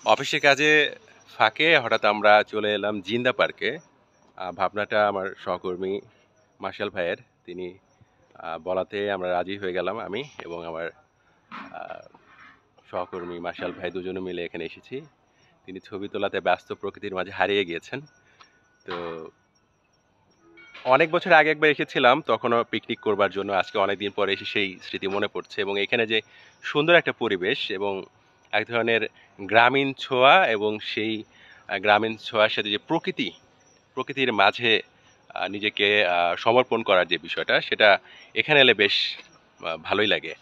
অফিসের কাজে ফাঁকে হঠাৎ আমরা চলে এলাম জিন্দা পার্কে। ভাবনাটা আমার সহকর্মী মার্শাল ভাইয়ের। তিনি বলাতে আমরা রাজি হয়ে গেলাম আমি এবং আমার আ সহকর্মী মার্শাল ভাই দুজনে মিলে এখানে এসেছি। তিনি ছবি তোলাতে ব্যস্ত প্রকৃতির মাঝে হারিয়ে গিয়েছেন। তো অনেক বছর আগে একবার এসেছিলাম তখনও পিকনিক করবার জন্য। আজকে অনেকদিন পরে এসে সেই স্মৃতি মনে পড়ছে এবং এখানে যে সুন্দর একটা পরিবেশ এবং এক ধরনের গ্রামীণ ছোঁয়া এবং সেই গ্রামীণ ছোঁয়ার সাথে যে প্রকৃতির মাঝে নিজেকে সমর্পণ করার যে বিষয়টা সেটা এখানে এলে বেশ ভালোই লাগে।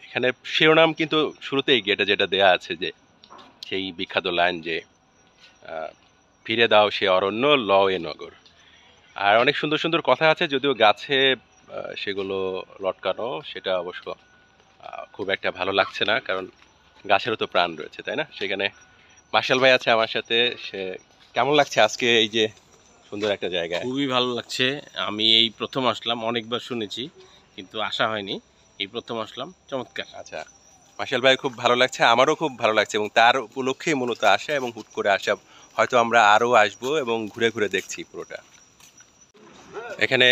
এখানে শিরোনাম কিন্তু শুরুতেই গেটে যেটা দেয়া আছে যে সেই বিখ্যাত লাইন যে ফিরে দাও সে অরণ্য লও এ নগর। আর অনেক সুন্দর সুন্দর কথা আছে যদিও গাছে সেগুলো লটকানো সেটা অবশ্য খুব একটা ভালো লাগছে না কারণ গাছেরও তো প্রাণ রয়েছে তাই না? সেখানে মার্শাল ভাই আছে আমার সাথে। সে কেমন লাগছে আজকে এই যে সুন্দর একটা জায়গায়? খুবই ভালো লাগছে। আমি এই প্রথম আসলাম, অনেকবার শুনেছি কিন্তু আসা হয়নি। এই প্রথম আসলাম, চমৎকার। আচ্ছা, মার্শাল ভাই খুব ভালো লাগছে, আমারও খুব ভালো লাগছে এবং তার উপলক্ষেই মূলত আসা এবং হুট করে আসা। হয়তো আমরা আরও আসবো এবং ঘুরে ঘুরে দেখছি পুরোটা। এখানে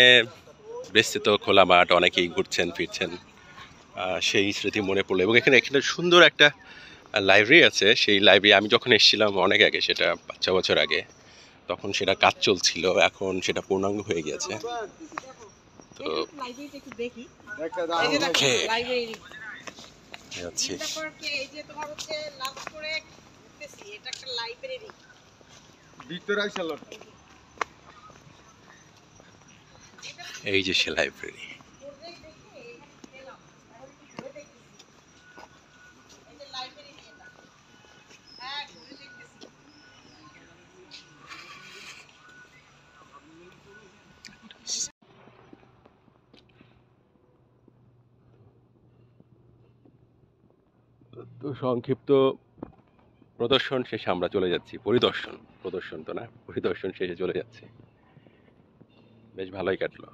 বিস্তৃত খোলা মাঠ, অনেকেই ঘুরছেন ফিরছেন। সেই স্মৃতি মনে পড়লো এবং এখানে এখানে সুন্দর একটা লাইব্রেরি আছে। সেই লাইব্রেরি আমি যখন এসেছিলাম অনেক আগে, সেটা ৫-৬ বছর আগে, তখন সেটা কাজ চলছিল, এখন সেটা পূর্ণাঙ্গ হয়ে গিয়েছে। তো যাচ্ছি। এই যে সে লাইব্রেরি। তো সংক্ষিপ্ত প্রদর্শন শেষে আমরা চলে যাচ্ছি। প্রদর্শন তো না, পরিদর্শন শেষে চলে যাচ্ছি। বেশ ভালোই কাটলো।